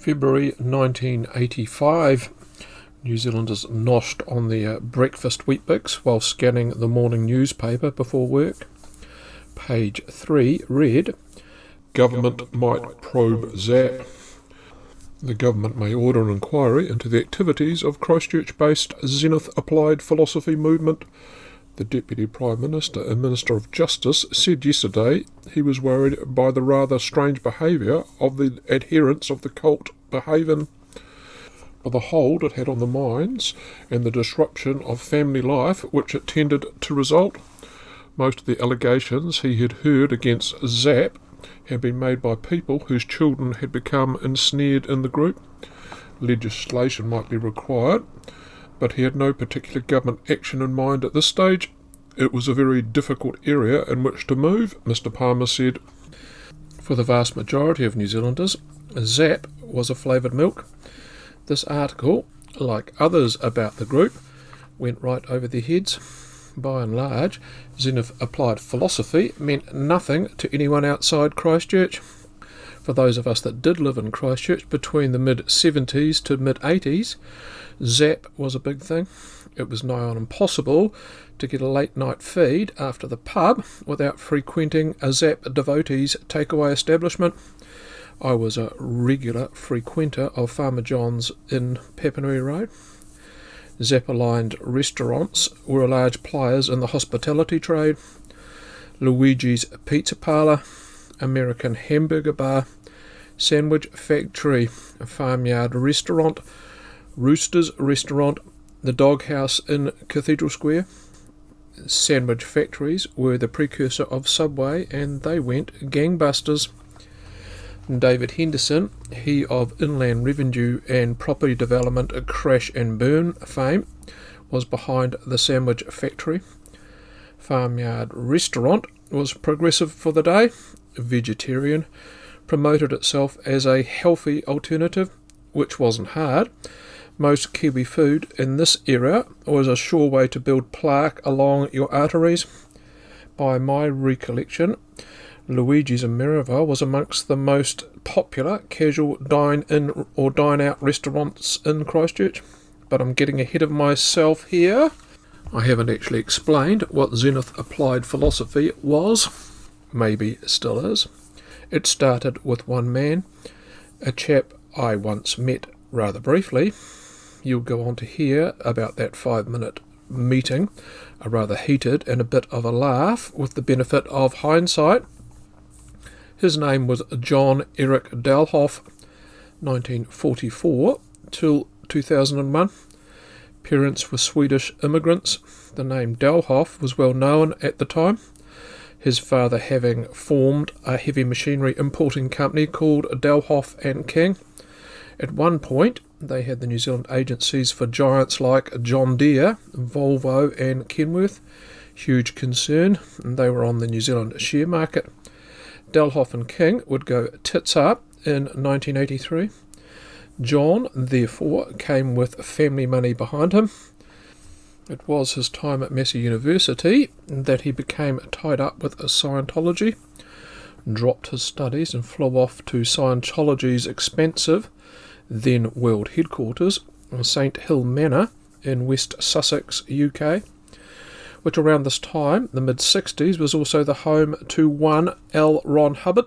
February 1985. New Zealanders noshed on their breakfast Weet-Bix while scanning the morning newspaper before work. Page 3 read, Government might probe Z.A.P. The government may order an inquiry into the activities of Christchurch-based Zenith Applied Philosophy movement. The Deputy Prime Minister and Minister of Justice said yesterday he was worried by the rather strange behaviour of the adherents of the cult behaving, by the hold it had on the minds and the disruption of family life which it tended to result. Most of the allegations he had heard against Z.A.P. had been made by people whose children had become ensnared in the group. Legislation might be required, but he had no particular government action in mind at this stage. It was a very difficult area in which to move, Mr. Palmer said. For the vast majority of New Zealanders, Z.A.P. was a flavoured milk. This article, like others about the group, went right over their heads. By and large, Zenith Applied Philosophy meant nothing to anyone outside Christchurch. For those of us that did live in Christchurch between the mid-70s to mid-80s, Z.A.P. was a big thing. It was nigh on impossible to get a late-night feed after the pub without frequenting a Z.A.P. devotees takeaway establishment. I was a regular frequenter of Farmer John's in Papanui Road. Z.A.P.-aligned restaurants were large players in the hospitality trade. Luigi's Pizza Parlour, American Hamburger Bar, Sandwich Factory, Farmyard Restaurant, Roosters Restaurant, the Doghouse in Cathedral Square. Sandwich factories were the precursor of Subway, and they went gangbusters. David Henderson, he of Inland Revenue and Property Development Crash and Burn fame, was behind the Sandwich Factory. Farmyard Restaurant was progressive for the day, vegetarian, promoted itself as a healthy alternative, which wasn't hard. Most Kiwi food in this era was a sure way to build plaque along your arteries. By my recollection, Luigi's in Merivale was amongst the most popular casual dine-in or dine-out restaurants in Christchurch. But I'm getting ahead of myself here. I haven't actually explained what Zenith Applied Philosophy was. Maybe still is. It started with one man, a chap I once met rather briefly. You'll go on to hear about that 5-minute meeting, a rather heated and a bit of a laugh with the benefit of hindsight. His name was John Eric Dalhoff, 1944 till 2001. Parents were Swedish immigrants. The name Dalhoff was well known at the time, his father having formed a heavy machinery importing company called Dalhoff and King. At one point, they had the New Zealand agencies for giants like John Deere, Volvo and Kenworth. Huge concern, and they were on the New Zealand share market. Dalhoff and King would go tits up in 1983. John, therefore, came with family money behind him. It was his time at Massey University that he became tied up with Scientology, dropped his studies and flew off to Scientology's expansive, then world headquarters, St Hill Manor in West Sussex, UK, which around this time, the mid-60s, was also the home to one L. Ron Hubbard.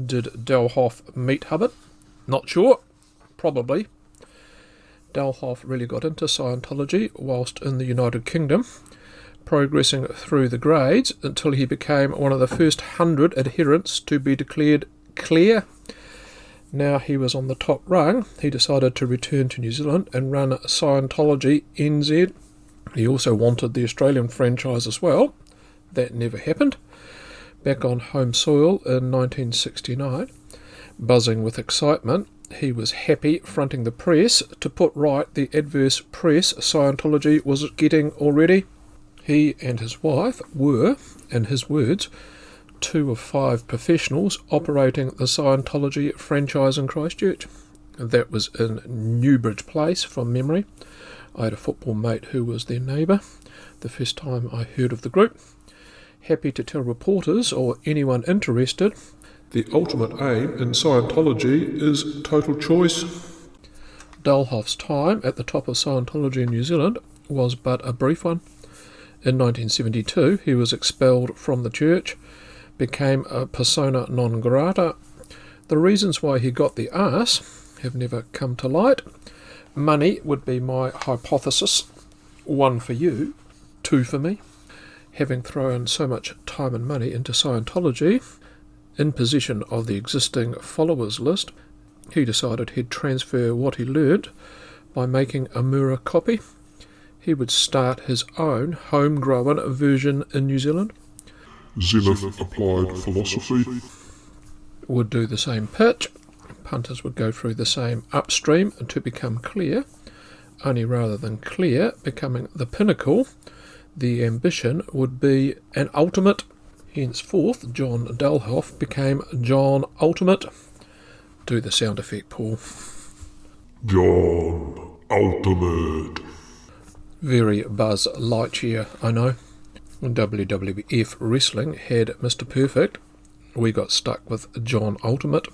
Did Dalhoff meet Hubbard? Not sure. Probably. Dalhoff really got into Scientology whilst in the United Kingdom, progressing through the grades until he became one of the first 100 adherents to be declared clear. Now he was on the top rung, he decided to return to New Zealand and run Scientology NZ. He also wanted the Australian franchise as well. That never happened. Back on home soil in 1969, buzzing with excitement, he was happy fronting the press to put right the adverse press Scientology was getting already. He and his wife were, in his words, 2 of 5 professionals operating the Scientology franchise in Christchurch. That was in Newbridge Place, from memory. I had a football mate who was their neighbour the first time I heard of the group. Happy to tell reporters or anyone interested, the ultimate aim in Scientology is total choice. Dalhoff's time at the top of Scientology in New Zealand was but a brief one. In 1972, he was expelled from the church, became a persona non grata. The reasons why he got the arse have never come to light. Money would be my hypothesis. 1 for you, 2 for me. Having thrown so much time and money into Scientology, in possession of the existing followers list, he decided he'd transfer what he learnt by making a mirror copy. He would start his own homegrown version in New Zealand. Zenith Applied Philosophy Would do the same pitch. Punters would go through the same upstream to become clear, only rather than clear, becoming the pinnacle. The ambition would be an ultimate. Henceforth, John Dalhoff became John Ultimate. Do the sound effect, Paul. John Ultimate. Very Buzz Lightyear, I know. WWF Wrestling had Mr. Perfect. We got stuck with John Ultimate.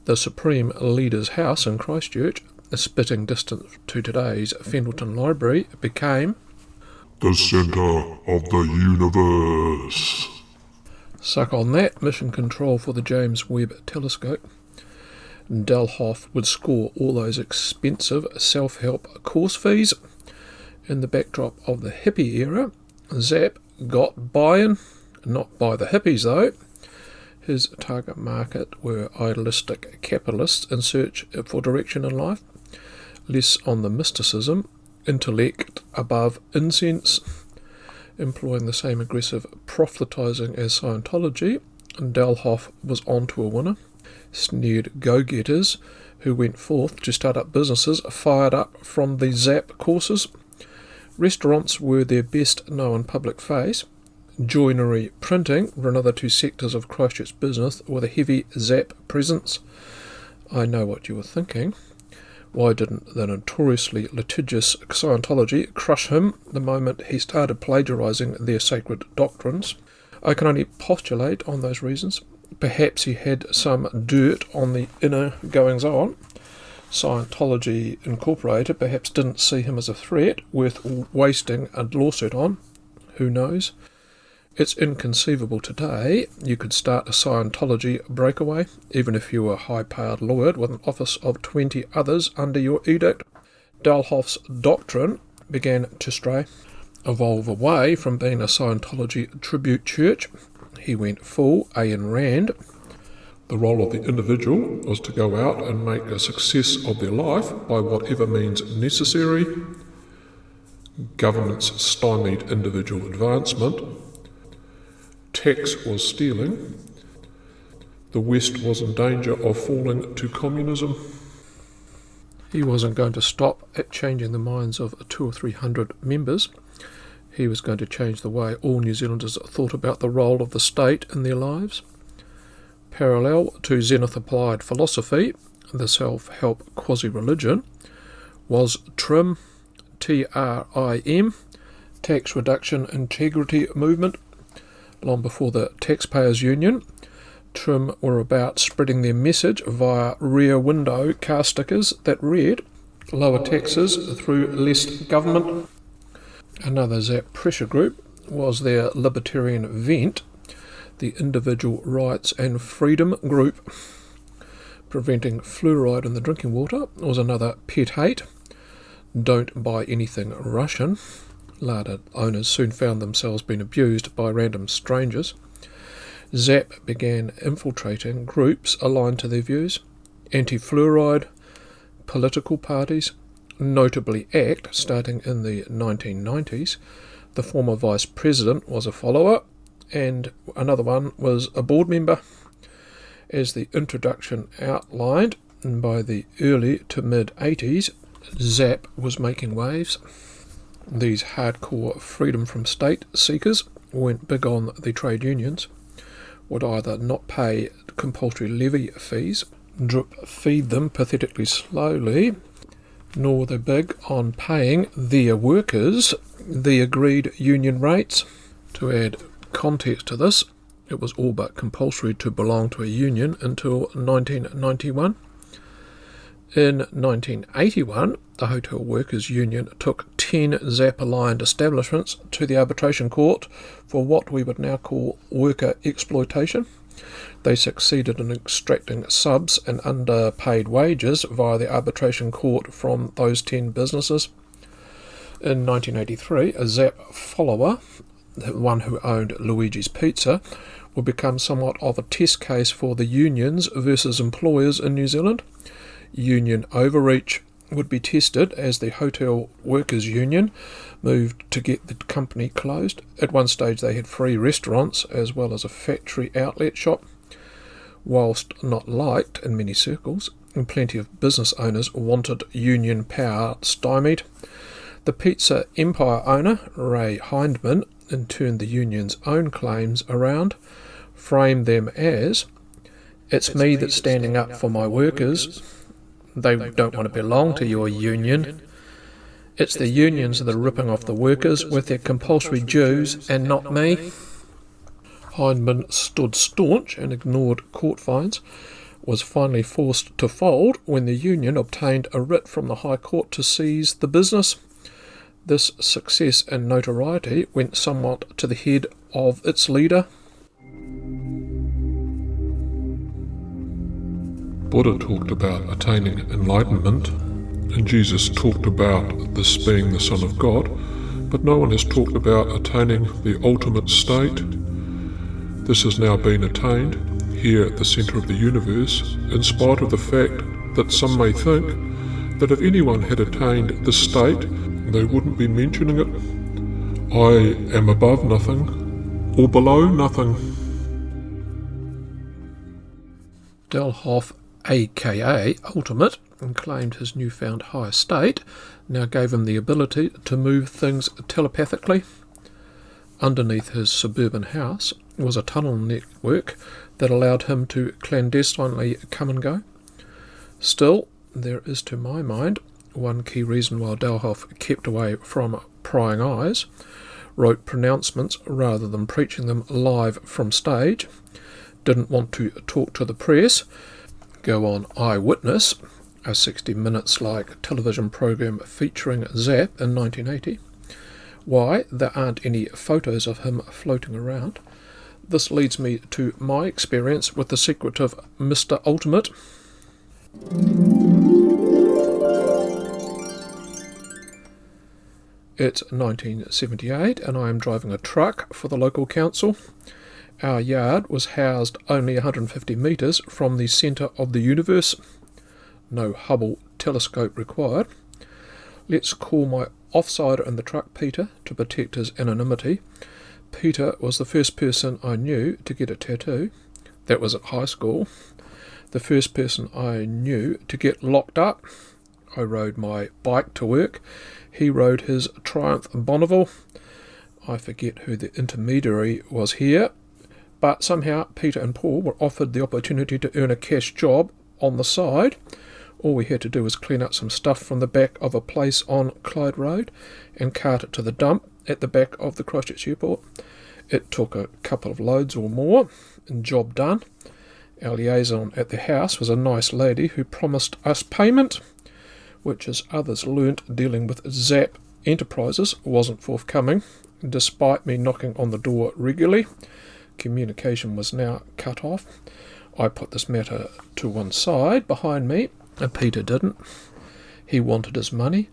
The Supreme Leader's house in Christchurch, a spitting distance to today's Fendleton Library, became the centre of the universe. Suck on that. Mission control for the James Webb Telescope. Dalhoff would score all those expensive self-help course fees. In the backdrop of the hippie era, Z.A.P got buy-in, not by the hippies though. His target market were idealistic capitalists in search for direction in life, less on the mysticism, intellect above incense. Employing the same aggressive proselytizing as Scientology, Dalhoff was on to a winner. Sneered go-getters who went forth to start up businesses fired up from the Z.A.P courses. Restaurants were their best known public face. Joinery printing were another 2 sectors of Christchurch business with a heavy Z.A.P presence. I know what you were thinking. Why didn't the notoriously litigious Scientology crush him the moment he started plagiarising their sacred doctrines? I can only postulate on those reasons. Perhaps he had some dirt on the inner goings-on. Scientology Incorporated perhaps didn't see him as a threat worth wasting a lawsuit on. Who knows? It's inconceivable today you could start a Scientology breakaway, even if you were a high-powered lawyer with an office of 20 others under your edict. Dalhoff's doctrine began to stray, evolve away from being a Scientology tribute church. He went full Ayn Rand. The role of the individual was to go out and make a success of their life by whatever means necessary. Governments stymied individual advancement. Tax was stealing. The West was in danger of falling to communism. He wasn't going to stop at changing the minds of 200 or 300 members. He was going to change the way all New Zealanders thought about the role of the state in their lives. Parallel to Zenith Applied Philosophy, the self-help quasi-religion, was TRIM, T-R-I-M, Tax Reduction Integrity Movement. Long before the Taxpayers Union, TRIM were about spreading their message via rear window car stickers that read, lower taxes through less government. Another Z.A.P pressure group was their libertarian vent, the Individual Rights and Freedom Group. Preventing fluoride in the drinking water was another pet hate. Don't buy anything Russian. Larder owners soon found themselves being abused by random strangers. Z.A.P began infiltrating groups aligned to their views. Anti-fluoride, political parties, notably ACT, starting in the 1990s. The former vice president was a follower, and another one was a board member. As the introduction outlined, by the early to mid-80s, Z.A.P was making waves. These hardcore freedom from state seekers went big on the trade unions, would either not pay compulsory levy fees, drip feed them pathetically slowly, nor were they big on paying their workers the agreed union rates. To add context to this, it was all but compulsory to belong to a union until 1991. In 1981, the Hotel Workers Union took 10 Zapper-aligned establishments to the arbitration court for what we would now call worker exploitation. They succeeded in extracting subs and underpaid wages via the arbitration court from those 10 businesses. In 1983, a Z.A.P follower, the one who owned Luigi's Pizza, would become somewhat of a test case for the unions versus employers in New Zealand. Union overreach would be tested as the Hotel Workers Union moved to get the company closed. At one stage they had free restaurants as well as a factory outlet shop. Whilst not liked in many circles, and plenty of business owners wanted union power stymied, the pizza empire owner, Ray Hindman, and turned the union's own claims around, framed them as, "It's me that's standing up for my workers. They don't want to belong to your union. It's the unions that are ripping off the workers with their compulsory dues and not me." Hindman stood staunch and ignored court fines, was finally forced to fold when the union obtained a writ from the High Court to seize the business. This success and notoriety went somewhat to the head of its leader. Buddha talked about attaining enlightenment, and Jesus talked about this being the Son of God, but no one has talked about attaining the ultimate state. This has now been attained here at the centre of the universe, in spite of the fact that some may think that if anyone had attained this state, they wouldn't be mentioning it. I am above nothing, or below nothing. Dalhoff, aka Ultimate, and claimed his newfound higher state now gave him the ability to move things telepathically. Underneath his suburban house was a tunnel network that allowed him to clandestinely come and go. Still, there is, to my mind, one key reason why Dalhoff kept away from prying eyes, wrote pronouncements rather than preaching them live from stage, didn't want to talk to the press, go on Eyewitness, a 60 minutes-like television program featuring Z.A.P in 1980. Why there aren't any photos of him floating around. This leads me to my experience with the secret of Mr. Ultimate. It's 1978 and I am driving a truck for the local council. Our yard was housed only 150 metres from the centre of the universe. No Hubble telescope required. Let's call my offsider in the truck Peter to protect his anonymity. Peter was the first person I knew to get a tattoo. That was at high school. The first person I knew to get locked up. I rode my bike to work. He rode his Triumph Bonneville. I forget who the intermediary was here, but somehow Peter and Paul were offered the opportunity to earn a cash job on the side. All we had to do was clean up some stuff from the back of a place on Clyde Road and cart it to the dump at the back of the Christchurch airport. It took a couple of loads or more, and job done. Our liaison at the house was a nice lady who promised us payment, which, as others learnt dealing with Z.A.P enterprises, wasn't forthcoming. Despite me knocking on the door regularly, communication was now cut off. I put this matter to one side behind me, and Peter didn't. He wanted his money.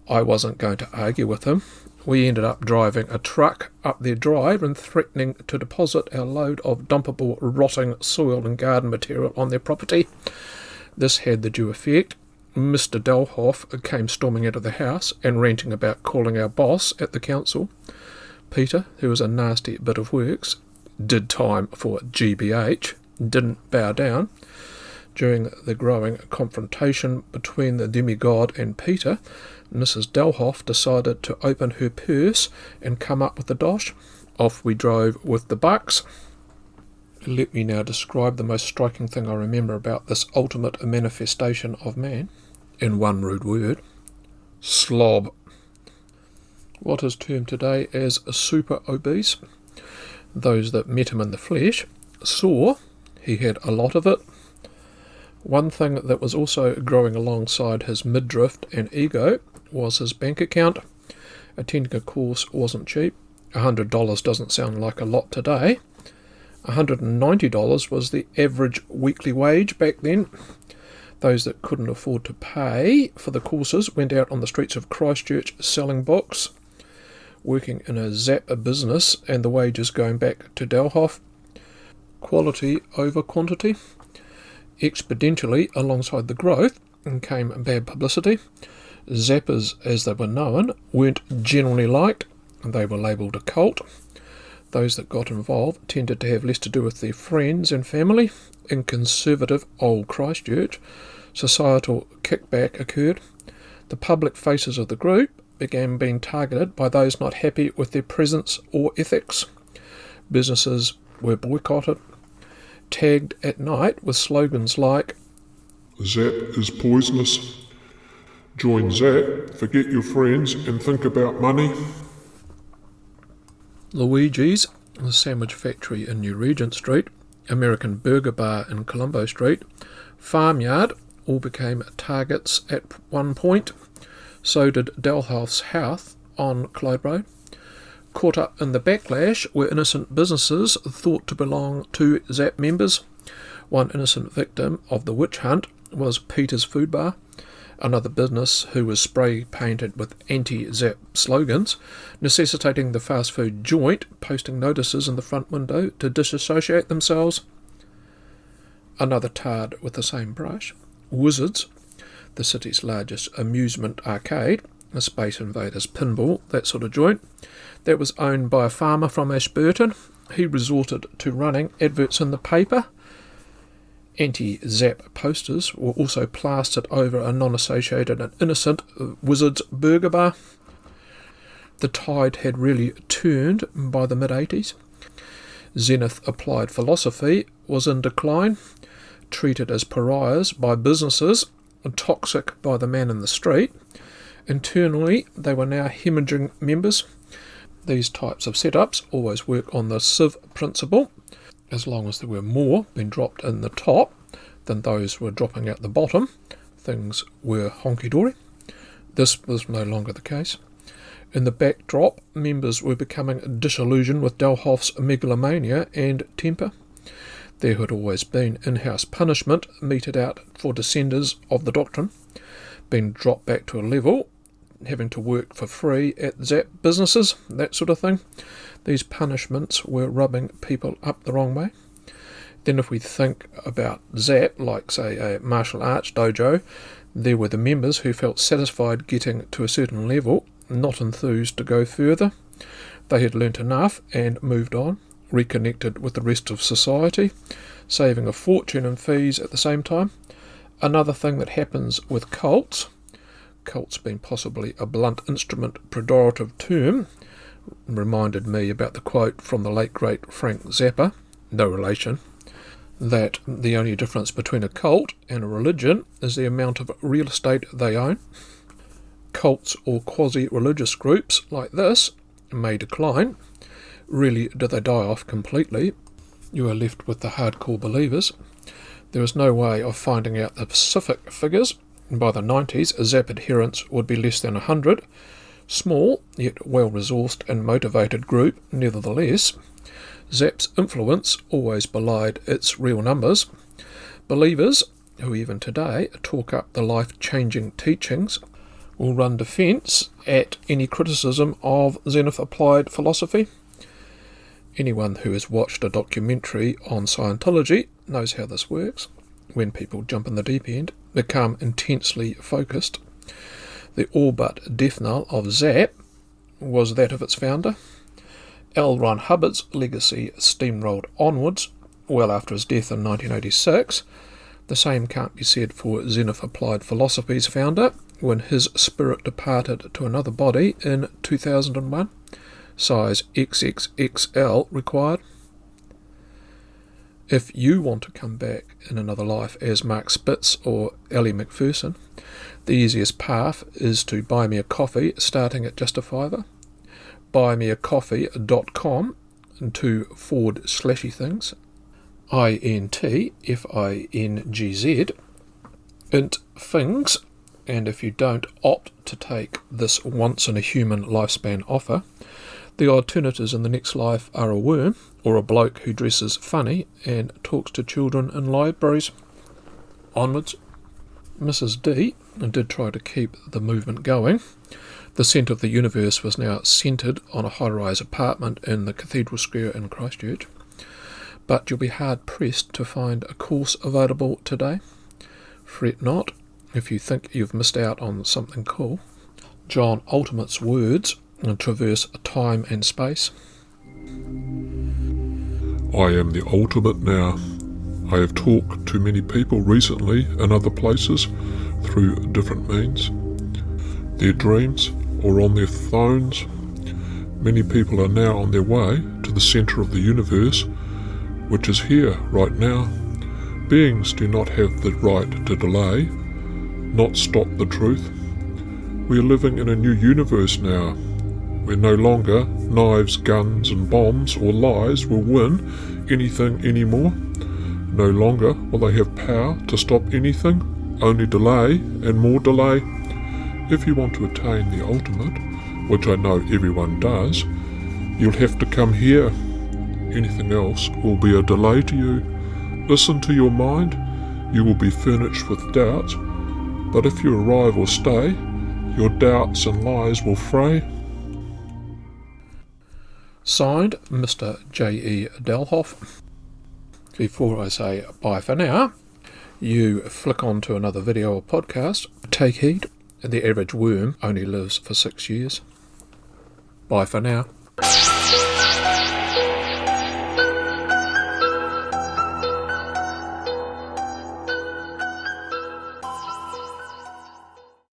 I wasn't going to argue with him. We ended up driving a truck up their drive and threatening to deposit our load of dumpable rotting soil and garden material on their property. This had the due effect. Mr. Dalhoff came storming out of the house and ranting about calling our boss at the council. Peter, who was a nasty bit of works, did time for GBH, didn't bow down. During the growing confrontation between the demigod and Peter, Mrs. Dalhoff decided to open her purse and come up with the dosh. Off we drove with the bucks. Let me now describe the most striking thing I remember about this ultimate manifestation of man, in one rude word: slob. What is termed today as super obese. Those that met him in the flesh saw he had a lot of it. One thing that was also growing alongside his midriff and ego was his bank account. Attending a course wasn't cheap. $100 doesn't sound like a lot today. $190 was the average weekly wage back then. Those that couldn't afford to pay for the courses went out on the streets of Christchurch selling books, working in a Zapper business, and the wages going back to Dalhoff. Quality over quantity. Exponentially alongside the growth came bad publicity. Zappers, as they were known, weren't generally liked, and they were labelled a cult. Those that got involved tended to have less to do with their friends and family. In conservative old Christchurch, societal kickback occurred. The public faces of the group began being targeted by those not happy with their presence or ethics. Businesses were boycotted, tagged at night with slogans like "Zap is poisonous. Join Zap, forget your friends and think about money." Luigi's, the sandwich factory in New Regent Street, American Burger Bar in Colombo Street, Farmyard, all became targets at one point. So did Dalhoff's house on Clyde Road. Caught up in the backlash were innocent businesses thought to belong to Z.A.P members. One innocent victim of the witch hunt was Peter's Food Bar, another business who was spray-painted with anti-Z.A.P slogans, necessitating the fast food joint posting notices in the front window to disassociate themselves. Another tarred with the same brush, Wizards, the city's largest amusement arcade, a Space Invaders pinball, that sort of joint, that was owned by a farmer from Ashburton. He resorted to running adverts in the paper. Anti-Z.A.P posters were also plastered over a non-associated and innocent Wizards burger bar. The tide had really turned by the mid-80s. Zenith Applied Philosophy was in decline, treated as pariahs by businesses, toxic by the man in the street. Internally, they were now hemorrhaging members. These types of setups always work on the sieve principle. As long as there were more being dropped in the top than those were dropping out the bottom, things were honky-dory. This was no longer the case. In the backdrop, members were becoming disillusioned with Dalhoff's megalomania and temper. There had always been in-house punishment meted out for dissenters of the doctrine, being dropped back to a level, having to work for free at Z.A.P businesses, that sort of thing. These punishments were rubbing people up the wrong way. Then if we think about Z.A.P, like say a martial arts dojo, there were the members who felt satisfied getting to a certain level, not enthused to go further. They had learnt enough and moved on, reconnected with the rest of society, saving a fortune in fees at the same time. Another thing that happens with cults being possibly a blunt instrument pejorative term, reminded me about the quote from the late great Frank Zapper, no relation, that the only difference between a cult and a religion is the amount of real estate they own. Cults or quasi-religious groups like this may decline. Really, do they die off completely? You are left with the hardcore believers. There is no way of finding out the specific figures. By the 90s, Z.A.P adherents would be less than 100. Small, yet well-resourced and motivated group, nevertheless. Z.A.P's influence always belied its real numbers. Believers, who even today talk up the life-changing teachings, will run defence at any criticism of Zenith Applied Philosophy. Anyone who has watched a documentary on Scientology knows how this works. When people jump in the deep end, become intensely focused. The all but death knell of Z.A.P was that of its founder. L. Ron Hubbard's legacy steamrolled onwards. Well after his death in 1986, The same can't be said for Zenith Applied Philosophy's founder when his spirit departed to another body in 2001. Size XXXL required. If you want to come back in another life as Mark Spitz or Ellie McPherson, the easiest path is to buy me a coffee starting at just $5. Buymeacoffee.com and 2 / things. INTFINGZ int things, and if you don't opt to take this once in a human lifespan offer, the alternatives in the next life are a worm or a bloke who dresses funny and talks to children in libraries. Onwards. Mrs. D did try to keep the movement going. The centre of the universe was now centred on a high-rise apartment in the Cathedral Square in Christchurch. But you'll be hard-pressed to find a course available today. Fret not if you think you've missed out on something cool. John Ultimate's words traverse time and space. I am the ultimate now. I have talked to many people recently in other places through different means. Their dreams or on their phones. Many people are now on their way to the centre of the universe, which is here right now. Beings do not have the right to delay, not stop the truth. We are living in a new universe now, where no longer knives, guns and bombs or lies will win anything anymore. No longer will they have power to stop anything, only delay and more delay. If you want to attain the ultimate, which I know everyone does, you'll have to come here. Anything else will be a delay to you. Listen to your mind. You will be furnished with doubts, but if you arrive or stay, your doubts and lies will fray. Signed, Mr. J.E. Dalhoff. Before I say bye for now, you flick on to another video or podcast. Take heed, the average worm only lives for 6 years. Bye for now.